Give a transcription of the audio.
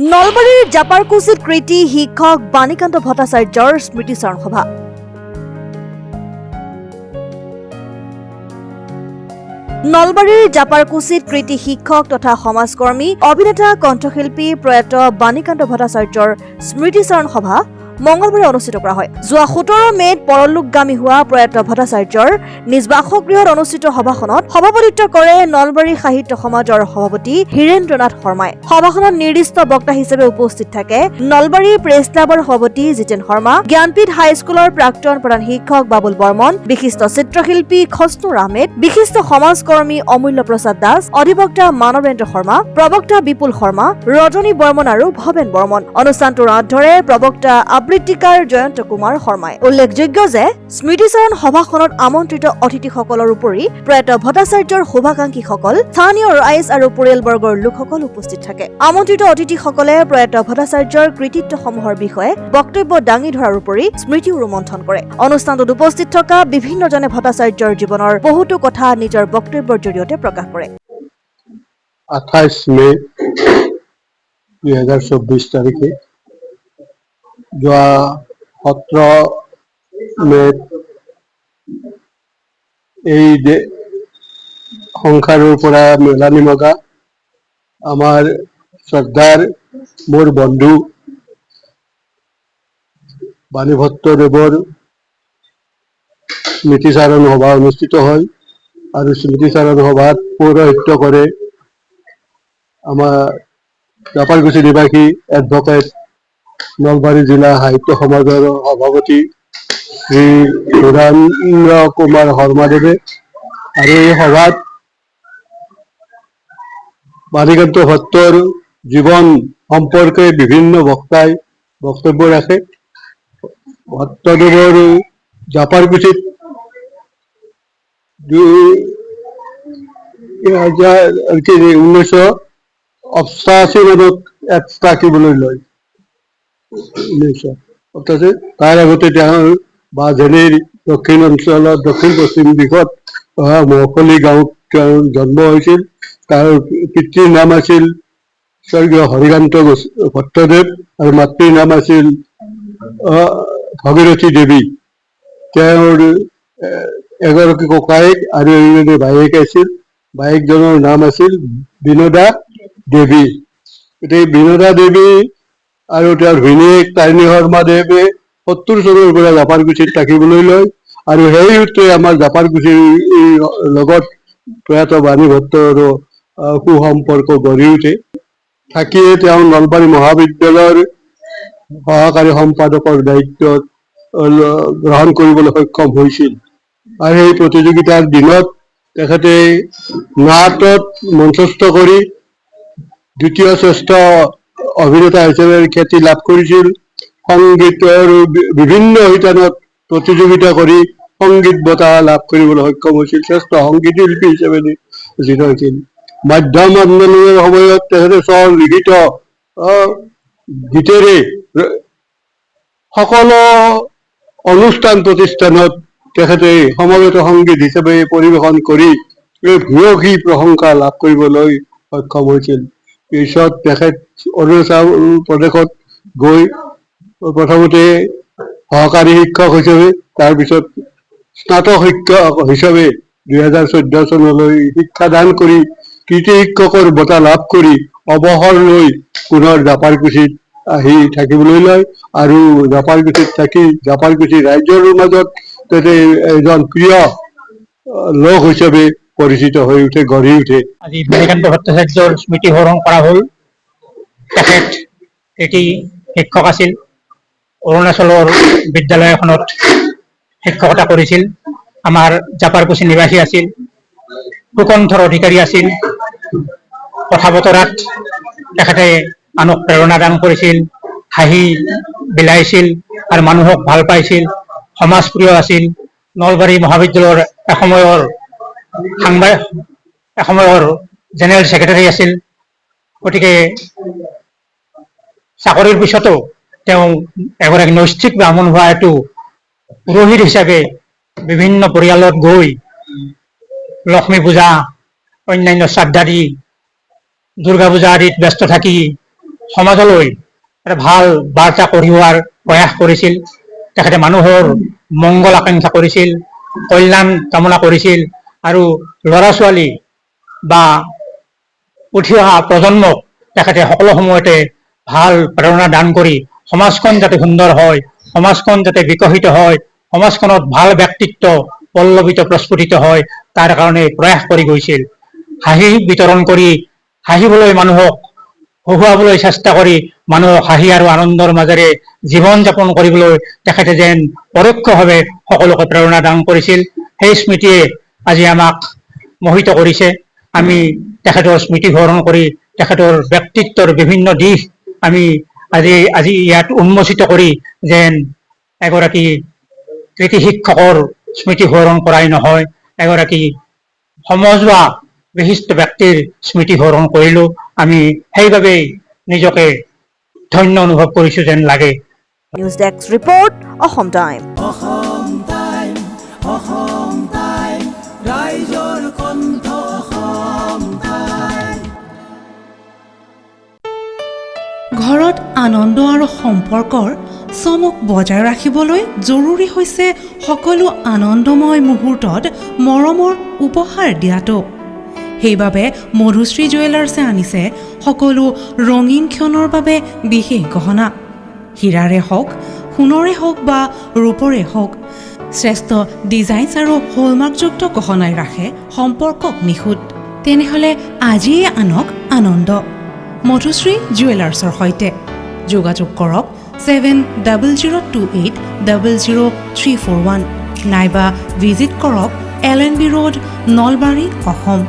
নলবাৰীৰ জাপাৰকুছিত কৃতি শিক্ষক বাণীকান্ত ভট্টাচাৰ্যৰ স্মৃতিচাৰণ সভা। নলবাৰীৰ জাপাৰকুছিত কৃতি শিক্ষক তথা সমাজকৰ্মী অভিনেতা কণ্ঠশিল্পী প্ৰয়াত বাণীকান্ত ভট্টাচাৰ্যৰ স্মৃতিচাৰণ সভা মঙলবাৰে অনুষ্ঠিত কৰা হয়। যোৱা 17 মে'ত পৰলোকগামী হোৱা প্ৰয়াত ভট্টাচাৰ্যৰ নিজ বাসগৃহত অনুষ্ঠিত সভাখনত সভাপতিত্ব কৰে নলবাৰী সাহিত্য সমাজৰ সভাপতি হীৰেন্দ্ৰনাথ শৰ্মাই। সভাখনত নিৰ্দিষ্ট বক্তা হিচাপে উপস্থিত থাকে নলবাৰী প্ৰেছ ক্লাবৰ সভাপতি জিতেন শৰ্মা, জ্ঞানপীঠ হাইস্কুলৰ প্ৰাক্তন প্ৰধান শিক্ষক বাবুল বৰ্মন, বিশিষ্ট চিত্ৰশিল্পী খছনুৰ আহমেদ, বিশিষ্ট সমাজকৰ্মী অমূল্য প্ৰসাদ দাস, অধিবক্তা মানৱেন্দ্ৰ শৰ্মা, প্ৰবক্তা বিপুল শৰ্মা, ৰজনী বৰ্মন আৰু ভৱেন বৰ্মন। অনুষ্ঠানটোৰ আঁতৰে প্ৰবক্তা আবৃত্তিকাৰ জয়ন্ত কুমাৰ শৰ্মাই। উল্লেখযোগ্য যে স্মৃতিচাৰণ সভাখনত আমন্ত্ৰিত অতিথিসকলৰ উপৰি প্ৰয়াত ভট্টাচাৰ্যৰ শুভাকাংক্ষীসকল, স্থানীয় ৰাইজ আৰু পৰিয়ালবৰ্গৰ লোকসকল উপস্থিত থাকে। আমন্ত্ৰিত অতিথিসকলে প্ৰয়াত ভট্টাচাৰ্যৰ কৃতিত্বসমূহৰ বিষয়ে বক্তব্য দাঙি ধৰাৰ উপৰি স্মৃতিও ৰোমন্থন কৰে। অনুষ্ঠানটোত উপস্থিত থকা বিভিন্নজনে ভট্টাচাৰ্যৰ জীৱনৰ বহুতো কথা নিজৰ বক্তব্যৰ জৰিয়তে প্ৰকাশ কৰে। 28 মে 2024 তাৰিখে যোৱা 17 মে'ত এই সংসাৰৰ পৰা মেলানি মগা আমাৰ শ্ৰদ্ধাৰ মোৰ বন্ধু বাণী ভট্টদেৱৰ স্মৃতিচাৰণ সভা অনুষ্ঠিত হয় আৰু স্মৃতিচাৰণ সভাত পৌৰোহিত্য কৰে আমাৰ জাপাৰকুছি নিবাসী এডভোকেট নলবাৰী জিলা সাহিত্য সমাজৰ সভাপতি শ্ৰী হীৰেন্দ্ৰ কুমাৰ শৰ্মাদেৱে। আৰু এই সভাত বাণীকান্ত ভট্টৰ জীৱন সম্পৰ্কে বিভিন্ন বক্তাই বক্তব্য ৰাখে। ভট্টদেৱৰ জাপাৰকুছিত 1988 মানত থাকিবলৈ লয়। 1988 তাৰ আগতে তেওঁৰ বাজেনীৰ দক্ষিণ অঞ্চলত দক্ষিণ পশ্চিম দিশত মহখলি গাঁৱত তেওঁৰ জন্ম হৈছিল। তাৰ পিতৃৰ নাম আছিল স্বৰ্গীয় হৰিকান্ত ভট্টদেৱ আৰু মাতৃৰ নাম আছিল ভাগীৰথী দেৱী। তেওঁৰ এগৰাকী ককায়েক আৰু এজনী বায়েক আছিল। বায়েকজনৰ নাম আছিল বিনোদা দেৱী। গতিকে বিনোদা দেৱী আৰু তেওঁৰ ভিনীয়েক তাৰিণী শৰ্মা দেৱে 70 চনৰ পৰা জাপাৰকুছিত থাকিবলৈ লয় আৰু সেই সূত্ৰে আমাৰ জাপাৰকুছিৰ লগত প্ৰয়াত বাণী ভট্টৰ সুসম্পৰ্ক গঢ়ি উঠে। থাকিয়ে তেওঁ নলবাৰী মহাবিদ্যালয়ৰ সহকাৰী সম্পাদকৰ দায়িত্ব গ্ৰহণ কৰিবলৈ সক্ষম হৈছিল। আৰু সেই প্ৰতিযোগিতাৰ দিনত তেখেতে নাটত মঞ্চস্থ কৰি দ্বিতীয় শ্ৰেষ্ঠ অভিনেতা হিচাপে খ্যাতি লাভ কৰিছিল। সংগীতৰ বিভিন্ন শিতানত প্ৰতিযোগিতা কৰি সংগীত বঁটা লাভ কৰিবলৈ সক্ষম হৈছিল। শ্ৰেষ্ঠ সংগীত শিল্পী হিচাপে নিশ্চিত হৈছিল। মাধ্যম আন্দোলনৰ সময়ত তেখেতে স্বলিখিত গীতেৰে সকলো অনুষ্ঠান প্ৰতিষ্ঠানত তেখেতে সমবেত সংগীত হিচাপে পৰিৱেশন কৰি ভূয়সী প্ৰশংসা লাভ কৰিবলৈ সক্ষম হৈছিল। পিছত তেখেত অৰুণাচল প্ৰদেশত গৈ প্ৰথমতে সহকাৰী শিক্ষক হিচাপে, তাৰপিছত স্নাতক শিক্ষক হিচাপে 2014 চনলৈ শিক্ষাদান কৰি কৃতি শিক্ষকৰ বঁটা লাভ কৰি অৱসৰ লৈ পুনৰ জাপাৰকুছিত আহি থাকিবলৈ লয় আৰু জাপাৰকুছিত থাকি জাপাৰকুছি ৰাইজৰ মাজত তেখেতে এজন প্ৰিয় লোক হিচাপে পৰিচিত হৈ উঠে, গঢ়ি উঠে। আজি বাণীকান্ত ভট্টাচাৰ্যৰ স্মৃতি সোঁৱৰণ কৰা হ'ল। তেখেত এটি শিক্ষক আছিল। অৰুণাচলৰ বিদ্যালয় এখনত শিক্ষকতা কৰিছিল। আমাৰ জাপাৰকুছি নিবাসী আছিল। সুকণ্ঠৰ অধিকাৰী আছিল। কথা বতৰাত তেখেতে আনক প্ৰেৰণা দান কৰিছিল, হাঁহি বিলাইছিল আৰু মানুহক ভাল পাইছিল, সমাজপ্ৰিয় আছিল। নলবাৰী মহাবিদ্যালয়ৰ এসময়ৰ জেনেৰেল ছেক্ৰেটাৰী আছিল। গতিকে চাকৰিৰ পিছতো তেওঁ এগৰাকী নৈষ্ঠিক ব্ৰাহ্মণ হোৱা হেতু পুৰোহিত হিচাপে বিভিন্ন পৰিয়ালত গৈ লক্ষ্মী পূজা, অন্যান্য শ্ৰাদ্ধাদি, দুৰ্গা পূজা আদিত ব্যস্ত থাকি সমাজলৈ এটা ভাল বাৰ্তা কঢ়িওৱাৰ প্ৰয়াস কৰিছিল। তেখেতে মানুহৰ মংগল আকাংক্ষা কৰিছিল, কল্যাণ কামনা কৰিছিল আৰু ল'ৰা ছোৱালী বা উঠি অহা প্ৰজন্মক তেখেতে সকলো সময়তে ভাল প্ৰেৰণা দান কৰি সমাজখন যাতে সুন্দৰ হয়, সমাজখন যাতে বিকশিত হয়, সমাজখনত ভাল ব্যক্তিত্ব পল্লৱিত প্ৰস্ফুটিত হয়, তাৰ কাৰণে প্ৰয়াস কৰি গৈছিল। হাঁহি বিতৰণ কৰি হাঁহিবলৈ মানুহক হহুৱাবলৈ চেষ্টা কৰি মানুহক হাঁহি আৰু আনন্দৰ মাজেৰে জীৱন যাপন কৰিবলৈ তেখেতে যেন পৰোক্ষভাৱে সকলোকে প্ৰেৰণা দান কৰিছিল। সেই স্মৃতিয়ে আজি আমাক মোহিত কৰিছে। আমি তেখেতৰ স্মৃতি সোঁৱৰণ কৰি তেখেতৰ ব্যক্তিত্বৰ বিভিন্ন দিশ আমি আজি ইয়াত উন্মোচিত কৰি যেন এগৰাকী কৃতি শিক্ষকৰ স্মৃতি সোঁৱৰণ কৰাই নহয়, এগৰাকী সমজুৱা বিশিষ্ট ব্যক্তিৰ স্মৃতি সোঁৱৰণ কৰিলোঁ। আমি সেইবাবেই নিজকে ধন্য অনুভৱ কৰিছোঁ যেন লাগে। News desk report, Assam time. ৰাইজৰ কণ্ঠ অসম টাইম। ঘৰত আনন্দ আৰু সম্পৰ্কৰ চমক বজাই ৰাখিবলৈ জৰুৰী হৈছে সকলো আনন্দময় মুহূৰ্তত মৰমৰ উপহাৰ দিয়াটো। সেইবাবে মধুশ্ৰী জুৱেলাৰ্ছে আনিছে সকলো ৰঙীন ক্ষণৰ বাবে বিশেষ গহনা। হীৰাৰে হওক, সোণৰে হওক বা ৰূপৰে হওক, শ্ৰেষ্ঠ ডিজাইনছ আৰু হলমাৰ্কযুক্ত গহনাই ৰাখে সম্পৰ্কক নিখুঁত। তেনেহ'লে আজিয়েই আনক আনন্দ মধুশ্ৰী জুৱেলাৰ্ছৰ সৈতে। যোগাযোগ কৰক 7002800341 নাইবা ভিজিট কৰক LNB ৰোড, নলবাৰী, অসম।